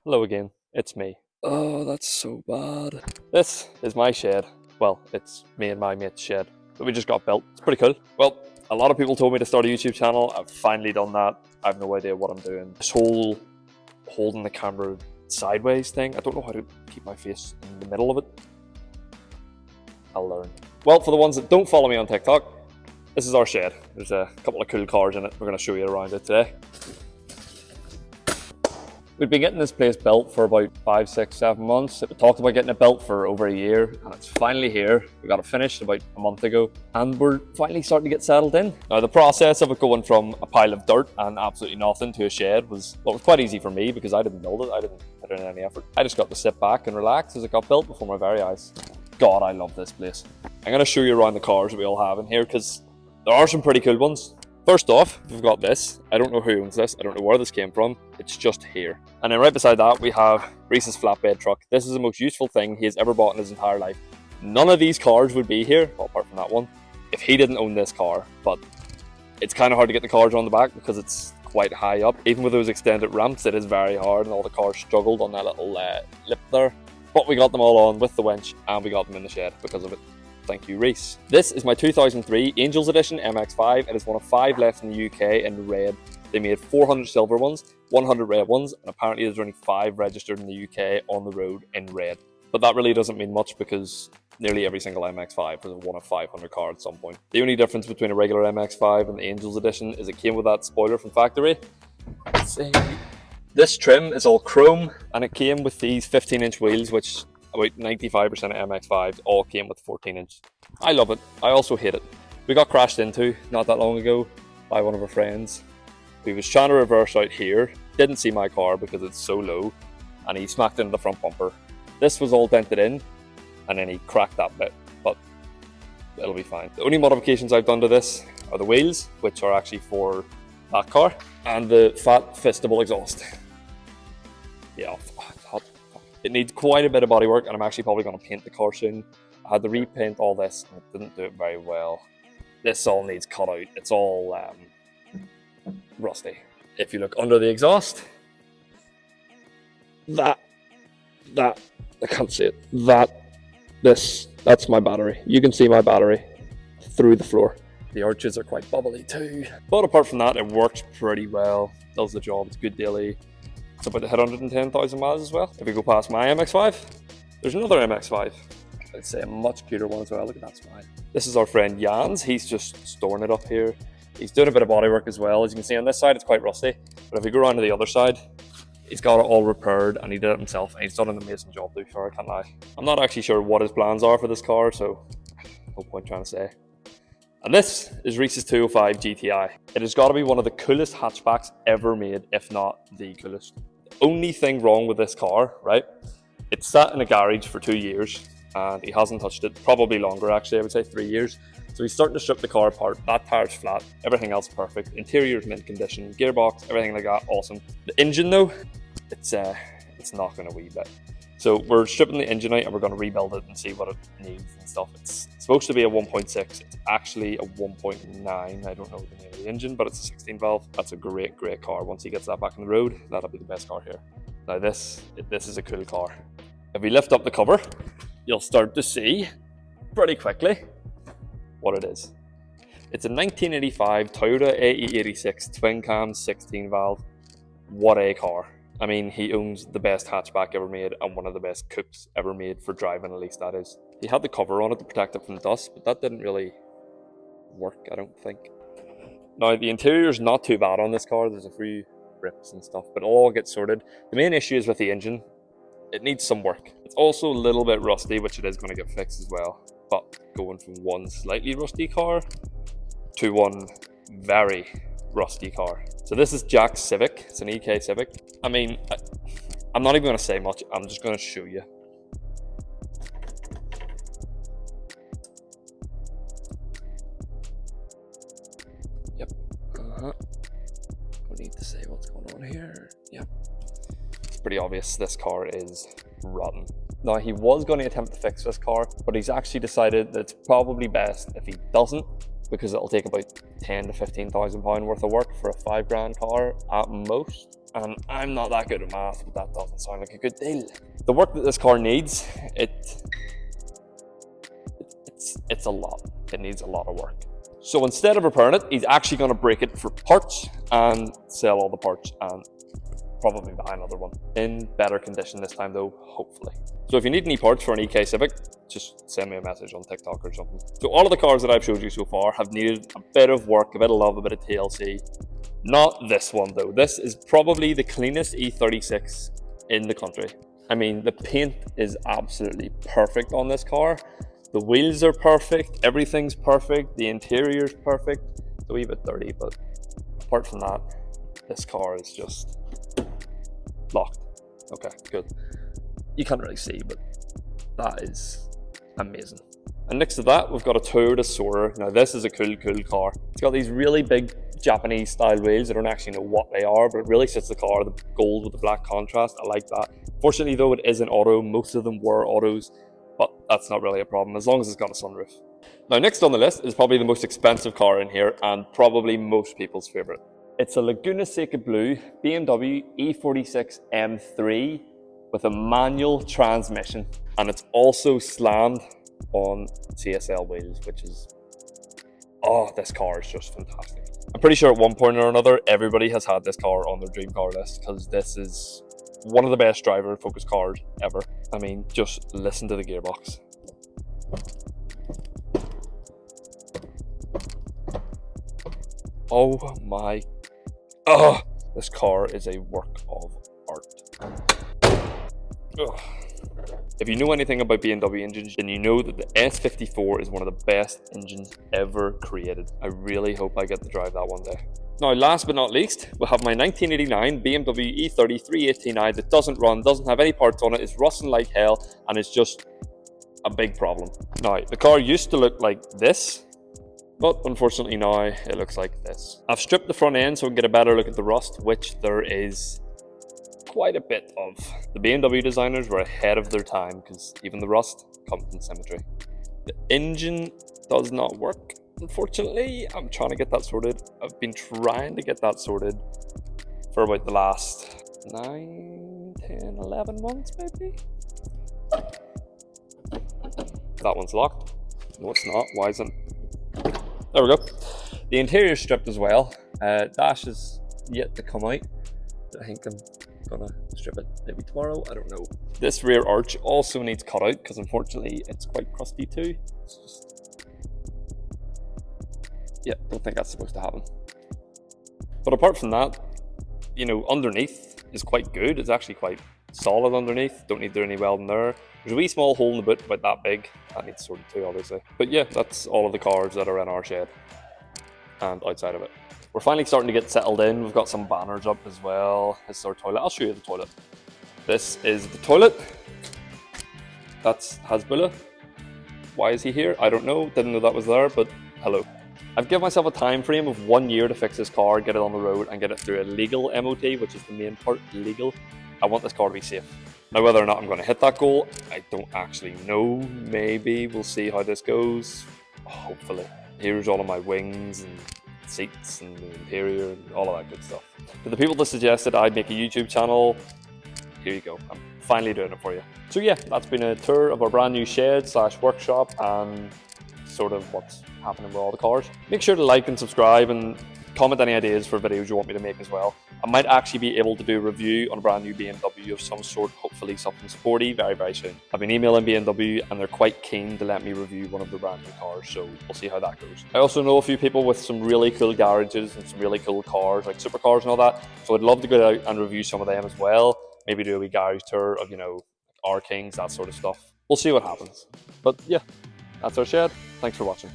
Hello again, it's me. Oh, that's so bad. This is my shed. Well, it's me and my mate's shed that we just got built. It's pretty cool. Well, a lot of people told me to start a YouTube channel. I've finally done that. I have no idea what I'm doing. This whole holding the camera sideways thing, I don't know how to keep my face in the middle of it. I'll learn. Well, for the ones that don't follow me on TikTok, this is our shed. There's a couple of cool cars in it. We're going to show you around it today. We've been getting this place built for about 5, 6, 7 months. We talked about getting it built for over a year, and it's finally here. We got it finished about a month ago, and we're finally starting to get settled in. Now, the process of it going from a pile of dirt and absolutely nothing to a shed was quite easy for me because I didn't build it. I didn't put in any effort. I just got to sit back and relax as it got built before my very eyes. God, I love this place. I'm going to show you around the cars that we all have in here because there are some pretty cool ones. First off, we've got this. I don't know who owns this. I don't know where this came from. It's just here. And then right beside that, we have Reese's flatbed truck. This is the most useful thing he has ever bought in his entire life. None of these cars would be here, well, apart from that one, if he didn't own this car. But it's kind of hard to get the cars on the back because it's quite high up. Even with those extended ramps, it is very hard, and all the cars struggled on that little lip there. But we got them all on with the winch, and we got them in the shed because of it. Thank you, Reese. This is my 2003 Angels Edition MX5. It is one of 5 left in the UK in red. They made 400 silver ones, 100 red ones, and apparently there's only 5 registered in the UK on the road in red. But that really doesn't mean much because nearly every single MX5 was one of 500 cars at some point. The only difference between a regular MX5 and the Angels Edition is it came with that spoiler from factory. Let's see. This trim is all chrome, and it came with these 15-inch wheels, which about 95% of MX5s all came with 14-inch. I love it. I also hate it. We got crashed into not that long ago by one of our friends. He was trying to reverse out here, didn't see my car because it's so low, and he smacked into the front bumper. This was all dented in, and then he cracked that bit, but it'll be fine. The only modifications I've done to this are the wheels, which are actually for that car, and the fat fistable exhaust. Yeah, it's hot. It needs quite a bit of bodywork, and I'm actually probably going to paint the car soon. I had to repaint all this, and it didn't do it very well. This all needs cut out. It's all rusty. If you look under the exhaust, I can't see it. That's my battery. You can see my battery through the floor. The arches are quite bubbly too. But apart from that, it works pretty well. Does the job. It's good daily. It's about to hit 110,000 miles as well. If we go past my MX5, there's another MX5. I'd say a much cuter one as well. Look at that spine. This is our friend Jans. He's just storing it up here. He's doing a bit of bodywork as well. As you can see on this side, it's quite rusty. But if we go around to the other side, he's got it all repaired, and he did it himself. And he's done an amazing job, to be fair, I can't lie. I'm not actually sure what his plans are for this car, so no point trying to say. And this is Reese's 205 GTI. It has got to be one of the coolest hatchbacks ever made, if not the coolest. The only thing wrong with this car, right? It's sat in a garage for 2 years, and he hasn't touched it. Probably longer, actually, I would say 3 years. So he's starting to strip the car apart. That tire's flat, everything else perfect. Interior's mint condition, gearbox, everything like that, awesome. The engine though, it's knocking a wee bit. So we're stripping the engine out and we're going to rebuild it and see what it needs and stuff. It's supposed to be a 1.6. It's actually a 1.9. I don't know the name of the engine, but it's a 16 valve. That's a great, great car. Once he gets that back on the road, that'll be the best car here. Now this is a cool car. If we lift up the cover, you'll start to see pretty quickly what it is. It's a 1985 Toyota AE86 twin cam 16 valve. What a car. I mean, he owns the best hatchback ever made and one of the best coupes ever made for driving, at least that is. He had the cover on it to protect it from dust, but that didn't really work, I don't think. Now, the interior is not too bad on this car. There's a few rips and stuff, but it'll all get sorted. The main issue is with the engine. It needs some work. It's also a little bit rusty, which it is going to get fixed as well. But going from one slightly rusty car to one very rusty car. So this is Jack's Civic. It's an EK Civic. I mean, I'm not even going to say much. I'm just going to show you. Yep. We need to say what's going on here. Yep. It's pretty obvious this car is rotten. Now, he was going to attempt to fix this car, but he's actually decided that it's probably best if he doesn't, because it'll take about 10 to 15,000 pound worth of work for a £5,000 car at most. And I'm not that good at math, but that doesn't sound like a good deal. The work that this car needs, it's a lot. It needs a lot of work. So instead of repairing it, he's actually going to break it for parts and sell all the parts and probably buy another one in better condition this time though, hopefully. So if you need any parts for an EK Civic, just send me a message on TikTok or something. So all of the cars that I've showed you so far have needed a bit of work, a bit of love, a bit of TLC. Not this one though. This is probably the cleanest E36 in the country. I mean, the paint is absolutely perfect on this car. The wheels are perfect, everything's perfect, the interior's perfect. It's a wee bit dirty, but apart from that, this car is just locked. Okay, good. You can't really see, but that is amazing. And next to that, we've got a Toyota Soarer. Now this is a cool car. It's got these really big Japanese style wheels. I don't actually know what they are, but it really sits the car, the gold with the black contrast. I like that. Fortunately though, it is an auto. Most of them were autos, but that's not really a problem as long as it's got a sunroof. Now next on the list is probably the most expensive car in here and probably most people's favorite. It's a Laguna Seca Blue BMW E46 M3 with a manual transmission, and it's also slammed on CSL wheels, which is, oh, this car is just fantastic. I'm pretty sure at one point or another, everybody has had this car on their dream car list because this is one of the best driver-focused cars ever. I mean, just listen to the gearbox. Oh my, oh, this car is a work of art. Ugh. If you know anything about BMW engines, then you know that the S54 is one of the best engines ever created. I really hope I get to drive that one day. Now, last but not least, we'll have my 1989 BMW E30 318i that doesn't run, doesn't have any parts on it, is rusting like hell, and it's just a big problem. Now, the car used to look like this, but unfortunately now it looks like this. I've stripped the front end so I can get a better look at the rust, which there is quite a bit of. The BMW designers were ahead of their time because even the rust comes in symmetry. The engine does not work, unfortunately. I'm trying to get that sorted. I've been trying to get that sorted for about the last 9, 10, 11 months maybe. That one's locked. No, it's not. Why isn't? There we go. The interior is stripped as well. Dash is yet to come out. I think I'm gonna strip it maybe tomorrow, I don't know. This rear arch also needs cut out because unfortunately it's quite crusty too. It's just, yeah, don't think that's supposed to happen. But apart from that, you know, underneath is quite good. It's actually quite solid underneath. Don't need to do any welding there. There's a wee small hole in the boot about that big. That needs sorted too, obviously. But yeah, that's all of the cars that are in our shed and outside of it. We're finally starting to get settled in. We've got some banners up as well. This is our toilet. I'll show you the toilet. This is the toilet. That's Hasbulla. Why is he here? I don't know. Didn't know that was there, but hello. I've given myself a time frame of 1 year to fix this car, get it on the road, and get it through a legal MOT, which is the main part, legal. I want this car to be safe. Now, whether or not I'm going to hit that goal, I don't actually know. Maybe we'll see how this goes. Hopefully. Here's all of my wings and seats and the interior and all of that good stuff. For the people that suggested I'd make a YouTube channel, here you go. I'm finally doing it for you. So yeah, that's been a tour of our brand new shed / workshop and sort of what's happening with all the cars. Make sure to like and subscribe and comment any ideas for videos you want me to make as well. I might actually be able to do a review on a brand new BMW of some sort, hopefully something sporty, very, very soon. I've been emailing BMW and they're quite keen to let me review one of the brand new cars, so we'll see how that goes. I also know a few people with some really cool garages and some really cool cars, like supercars and all that, so I'd love to go out and review some of them as well. Maybe do a wee garage tour of, you know, R Kings, that sort of stuff. We'll see what happens. But yeah, that's our shed. Thanks for watching.